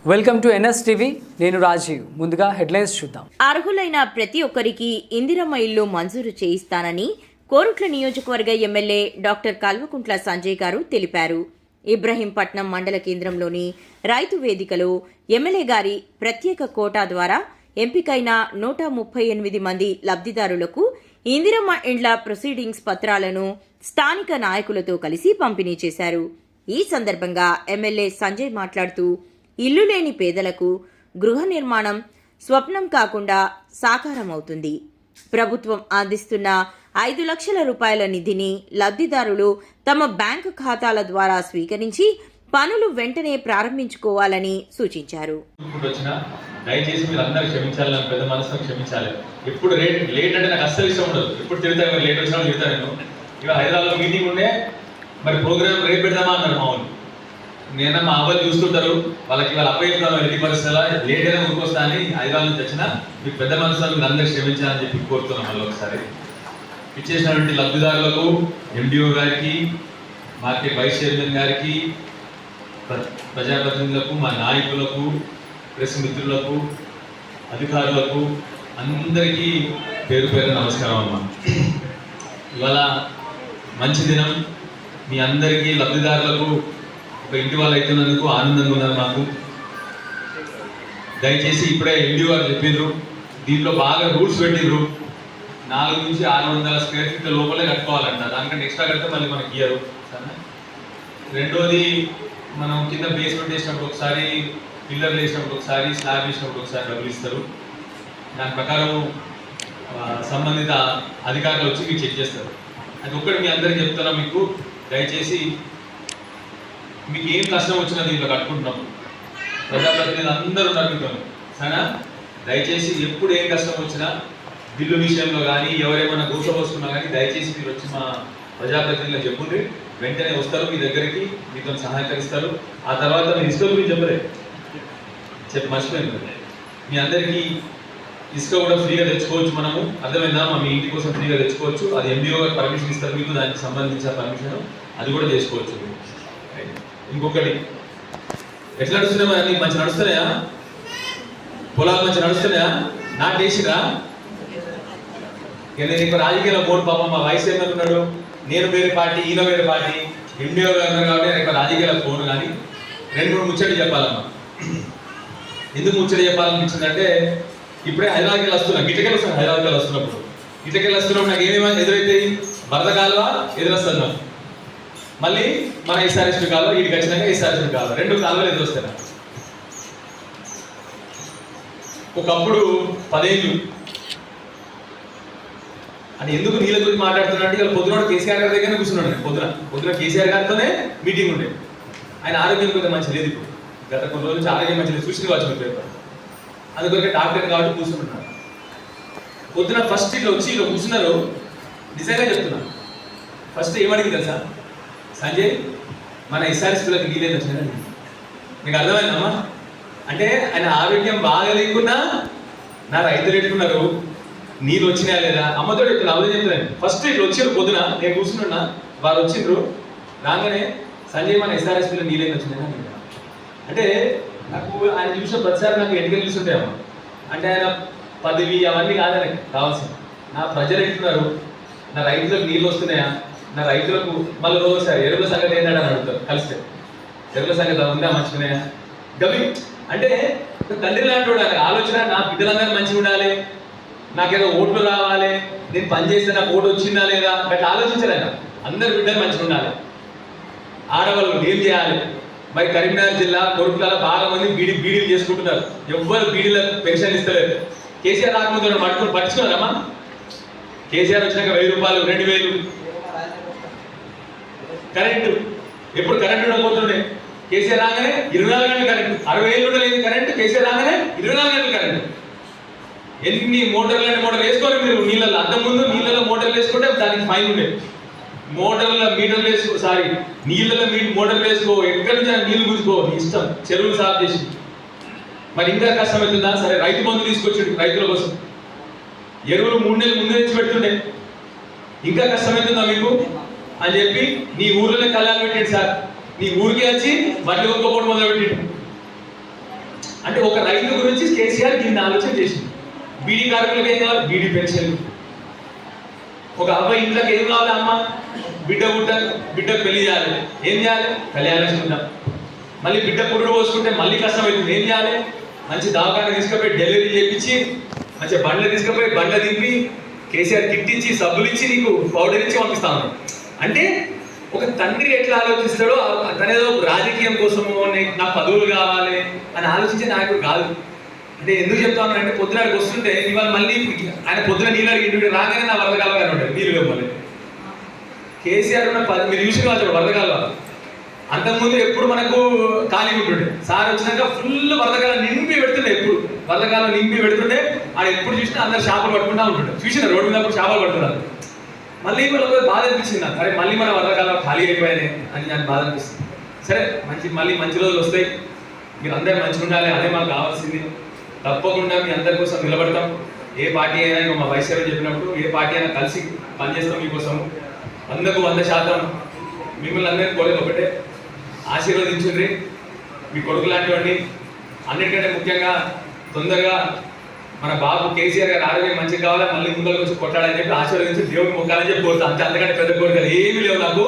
Welcome to NSTV. నేను రాజీవ్. ముందుగా headlines చూద్దాం. అర్హులైన ప్రతి ఒక్కరికి ఇందిరమ్మ ఇల్లు మంజూరు చేయిస్తానని కోరుట్ల నియోజకవర్గ ఎమ్మెల్యే డాక్టర్ కల్వకుంట్ల సంజయ్ గారు తెలిపారు. ఇబ్రహీంపట్నం మండల కేంద్రంలోని రైతు వేదికలో ఎమ్మెల్యే గారి ప్రత్యేక కోటా ద్వారా ఎంపికైన 138 మంది లబ్ధిదారులకు ఇందిరమ్మ ఇండ్ల ప్రొసీడింగ్స్ పత్రాలను స్థానిక నాయకులతో కలిసి పంపిణీ చేశారు. ఈ సందర్భంగా ఎమ్మెల్యే సంజయ్ మాట్లాడుతూ ఇల్లు లేని పేదలకు గృహ నిర్మాణం స్వప్నం కాకుండా సాకారమవుతుంది. ప్రభుత్వం అందిస్తున్న 5 లక్షల రూపాయల నిధిని లబ్ధిదారులు తమ బ్యాంకు ఖాతాల ద్వారా స్వీకరించి పనులు వెంటనే ప్రారంభించుకోవాలని సూచించారు. దయచేసి మీరు అందరూ క్షమించాలి, నాకు పెద్ద మనసులో క్షమించాలి. ఎప్పుడు లేట్ అంటే నాకు అస్సలు ఇష్టం ఉండదు. ఎప్పుడు తిరుగుతాను, లేట్ వచ్చినా తిరుగుతాను. నేను ఇవాళ హైదరాబాద్లో మీటింగ్ ఉండే, మరి ప్రోగ్రామ్ రేపు పెడదామా అన్నారు మా వాళ్ళు. నేను మా అబ్బాయి చూస్తుంటారు, వాళ్ళకి వాళ్ళ అబ్బాయి ఎట్టి పరిస్థితుల లేట్ అయినా ఊరికొస్తా అని హైదరాబాద్ నుంచి వచ్చినా మీకు పెద్ద మనసులో మీరు అందరూ క్షమించాలని చెప్పి కోరుతున్నాం. మళ్ళీ ఒకసారి ఇచ్చేసినటువంటి లబ్ధిదారులకు, MDO గారికి, మార్కెట్ వైస్ చైర్మన్ గారికి, ప్రజాప్రతినిధులకు, మా నాయకులకు, ప్రెస్ మిత్రులకు, అధికారులకు అందరికీ పేరు పేరు నమస్కారం అమ్మా. ఇవాళ మంచి దినం. మీ అందరికీ లబ్ధిదారులకు ఒక ఇంటి వాళ్ళు అవుతున్నందుకు ఆనందంగా ఉన్నారు మాకు. దయచేసి ఇప్పుడే MDO గారు చెప్పిండ్రు, దీంట్లో బాగా రూల్స్ పెట్టిండ్రు. 400 నుంచి 600 స్క్వేర్ ఫీట్ లోపలే కట్టుకోవాలంట. దానికంటే ఎక్స్ట్రా కడితే మళ్ళీ మనకి ఇయ్యరు. రెండోది, మనం కింద బేస్మెంట్ వేసినప్పుడు ఒకసారి, పిల్లర్లు వేసినప్పుడు ఒకసారి, స్లాబ్ వేసినప్పుడు ఒకసారి డబ్బులు ఇస్తారు. దాని ప్రకారం సంబంధిత అధికారులు వచ్చి మీకు చెక్ చేస్తారు. అది ఒక్కటి మీ అందరికీ చెప్తున్నా. మీకు దయచేసి మీకు ఏం కష్టం వచ్చినా దీంట్లో కట్టుకుంటున్నాం. ప్రజాప్రతినిధులు అందరూ ఉన్నారు సరేనా. దయచేసి ఎప్పుడు ఏం కష్టం వచ్చినా బిల్లు విషయంలో కానీ, ఎవరేమైనా కూర్చోవస్తున్నా కానీ దయచేసి మీరు వచ్చి మా ప్రజాప్రతినిధులకు చెప్పుండ్రి. వెంటనే వస్తారు మీ దగ్గరికి, మీతో సహకరిస్తారు. ఆ తర్వాత మీరు ఇసుక గురించి చెప్పి మర్చిపోయింది. మీ అందరికీ ఇసుక కూడా ఫ్రీగా తెచ్చుకోవచ్చు. మనము అర్థమైందా? మీ ఇంటి కోసం ఫ్రీగా తెచ్చుకోవచ్చు. అది MDO గారు పర్మిషన్ ఇస్తారు మీకు, దానికి సంబంధించిన పర్మిషన్ అది కూడా చేసుకోవచ్చు. ఇంకొకటి, ఎట్లా నడుస్తున్నాయా? అన్నీ మంచి నడుస్తున్నాయా? పొలాలు మంచి నడుస్తున్నాయా? నాటేసిరా? నేను ఇంకో రాజకీయాల్లో బోర్డు పాపం మా వైస్ చైర్మన్ ఉన్నాడు, నేను వేరే పార్టీ, ఈయన వేరే పార్టీ, MDO గారు ఉన్నారు కాబట్టి నేను రాజకీయాలకు పోను. కానీ 2-3 ముచ్చట్లు చెప్పాలమ్మా. ఎందుకు ముచ్చట చెప్పాలనిపించిందంటే, ఇప్పుడే హైదరాబాద్కి వస్తున్నా, గిట్టకెళ్ళి వస్తాను. హైదరాబాద్కి వస్తున్నప్పుడు నాకు ఏమేమి ఎదురైతాయి? వరద కాలువ ఎదురొస్తాను, మళ్ళీ మన SRSP కాలువ, వీటికి వచ్చినాక SRSP కాలువ, 2 కాలువలు ఎదురొస్తాయి. ఒకప్పుడు 10 ఏళ్ళు అని ఎందుకు నీళ్ళ గురించి మాట్లాడుతున్నట్టు, ఇవాళ పొద్దున కేసీఆర్ గారి దగ్గర కూర్చున్నాడు. పొద్దున కేసీఆర్ గారితోనే మీటింగ్ ఉండే. ఆయన ఆరోగ్యం కొంచెం మంచి లేదు. ఇప్పుడు గత కొన్ని రోజుల నుంచి ఆరోగ్యం మంచి లేదు. చూసి వచ్చి పేపర్ అందుకొరకే డాక్టర్ కాబట్టి కూర్చుంటున్నారు. పొద్దున ఫస్ట్ ఇట్లా వచ్చి ఇట్లా కూర్చున్నారు. నిజంగా చెప్తున్నా, ఫస్ట్ ఏమడిగింది తెలుసా? సంజయ్, మన SRSPలకు నీళ్ళేది వచ్చినాయి. మీకు అర్థమైందమ్మా? అంటే ఆయన ఆరోగ్యం బాగా లేకున్నా నా రైతులు పెట్టుకున్నారు, నీళ్ళు వచ్చినాయా లేదా అమ్మతో చెప్తున్నా. అవే చెప్తున్నాను. ఫస్ట్ ఇట్లా వచ్చారు పొద్దున, నేను కూర్చున్నా, వారు వచ్చిండ్రు. రాగానే సంజయ్, మన SRSPలో నీళ్ళేది వచ్చినాయా అంటే, నాకు ఆయన చూసిన ప్రతిసారి నాకు ఎన్నికలు చూస్తుంటాయమ్మా. అంటే ఆయన పదవి అవన్నీ కాదని కావాల్సింది. నా ప్రజలు ఎట్టున్నారు, నా రైతులకు నీళ్ళు వస్తున్నాయా, నా రైతులకు మళ్ళీ రోజుసారి ఎరువుల సంగతి ఏంటంటే అని అడుగుతారు. కలిస్తే ఎరువుల సంగతి ఉందా, మంచిగున్నాయా గవి అంటే తండ్రి లాంటి వాడు. ఆలోచన, నా బిడ్డలందరూ మంచిగా ఉండాలి, నాకేదో ఓట్లు రావాలి, నేను పనిచేస్తే నాకు ఓటు వచ్చిందా లేదా అట్లా ఆలోచించారు ఆయన. అందరు బిడ్డలు మంచిగా ఉండాలి, ఆడవాళ్ళు ఏం చేయాలి. మరి కరీంనగర్ జిల్లా కొరుట్లలో బాగా మంది బీడీలు చేసుకుంటున్నారు. ఎవ్వరు బీడీలకు పెన్షన్ ఇస్తలేరు. కేసీఆర్ రాకముందు పట్టించుకున్నారమ్మా? కేసీఆర్ వచ్చినాక 1000 రూపాయలు, 2000 కరెంటు. ఎప్పుడు కరెంటు ఉండకపోతుండే, కేసీఆర్ రాగానే 24 గంటలు కరెంటు. 60 ఏళ్ళు ఉండలేదు కరెంటు, కేసీఆర్ రాగానే 24 గంటలు కరెంటు. ఎన్ని మోటార్లు వేసుకోవాలి మీరు నీళ్ళల్లో. అంతకుముందు నీళ్ళలో మోటార్లు వేసుకుంటే దానికి ఫైన్ ఉండేది. మోటార్ల మీటర్లు వేసుకో, నీళ్ళలో మోటార్లు వేసుకో, ఎక్కడి నుంచి నీళ్ళు గుంజుకో, ఇష్టం. చెరువులు సాఫ్ చేసి. మరి ఇంకా కష్టమవుతుందా? సరే, రైతు బంధు తీసుకొచ్చిండు రైతుల కోసం. ఎరువులు 3 నెలలు ముందు తెచ్చి పెడుతుండే. ఇంకా కష్టమవుతుందా మీకు అని చెప్పి నీ ఊర్లోనే కళ్యాణం పెట్టాడు సార్. నీ ఊరికే వచ్చి మళ్ళీ ఒక్కపోవడం మొదలుపెట్టిండు. అంటే ఒక రైతు గురించి కేసీఆర్ కింద ఆలోచన చేసింది. బీడీ కార్మికులకు ఏం కావాలి? బీడీ పెన్షన్. ఒక అబ్బాయి ఇంట్లోకి ఏం కావాలి? అమ్మ బిడ్డకు పెళ్లి చేయాలి, ఏం చేయాలి? కళ్యాణం చేసుకుందాం. మళ్ళీ బిడ్డ పురుడు పోసుకుంటే మళ్ళీ కష్టం అవుతుంది, ఏం చేయాలి? మంచి దవాఖాన తీసుకుపోయి డెలివరీ చేయించి మంచిగా బండ్లు తీసుకుపోయి బండ్ల దింపి కేసీఆర్ కిట్ ఇచ్చి సబ్బులు ఇచ్చి నీకు పౌడర్ ఇచ్చి పంపిస్తాను. అంటే ఒక తండ్రి ఎట్లా ఆలోచిస్తాడో తనేదో రాజకీయం కోసము నాకు పదవులు కావాలి అని ఆలోచించే నాయకుడు కాదు. అంటే ఎందుకు చెప్తాను అంటే పొద్దునాడికి వస్తుంటే ఇవాళ మళ్ళీ ఆయన పొద్దున నీళ్ళు అడిగి రాగానే నా వరద కాలువ అని ఉంటాడు, నీళ్ళు మళ్ళీ కేసీఆర్ ఉన్న మీరు చూసి కాదు వరద కాలువ. అంతకుముందు ఎప్పుడు మనకు ఖాళీ ఉంటుండే, సార్ వచ్చినాక ఫుల్ వరదకాలం నింపి పెడుతుండే, ఎప్పుడు వరదకాలం నింపి పెడుతుండే. ఆడ ఎప్పుడు చూసినా అందరు చేపలు పట్టుకుంటా ఉంటుండే, చూసిన రోడ్డు మీద చేపలు పడుతున్నారు. మళ్ళీ వాళ్ళకి బాధ అనిపించింది నాకు, అరే మళ్ళీ మన వరదకాలం ఖాళీ అయిపోయాయి అని నాకు బాధ అనిపిస్తుంది. సరే మళ్ళీ మంచి రోజులు వస్తాయి, మీరు అందరూ మంచిగా ఉండాలి, అదే మాకు కావాల్సింది. తప్పకుండా మీ అందరి కోసం నిలబడతాం. ఏ పార్టీ అయినా మా వైశ్వరం చెప్పినప్పుడు ఏ పార్టీ అయినా కలిసి పనిచేస్తాం మీకోసం. 100% మిమ్మల్ని అందరినీ కోరేది ఒకటే, ఆశీర్వదించుండ్రి మీ కొడుకు లాంటివండి. అన్నిటికంటే ముఖ్యంగా తొందరగా మన బాబు కేసీఆర్ గారు ఆరోగ్యం మంచిగా కావాలా, మళ్ళీ ముందరకు వచ్చి కొట్టాలని చెప్పి ఆశీర్వదించి దేవుడికి మొక్కాలని చెప్పి కోరుతాను. అంతకంటే పెద్ద కోరికలు ఏమీ లేవు నాకు.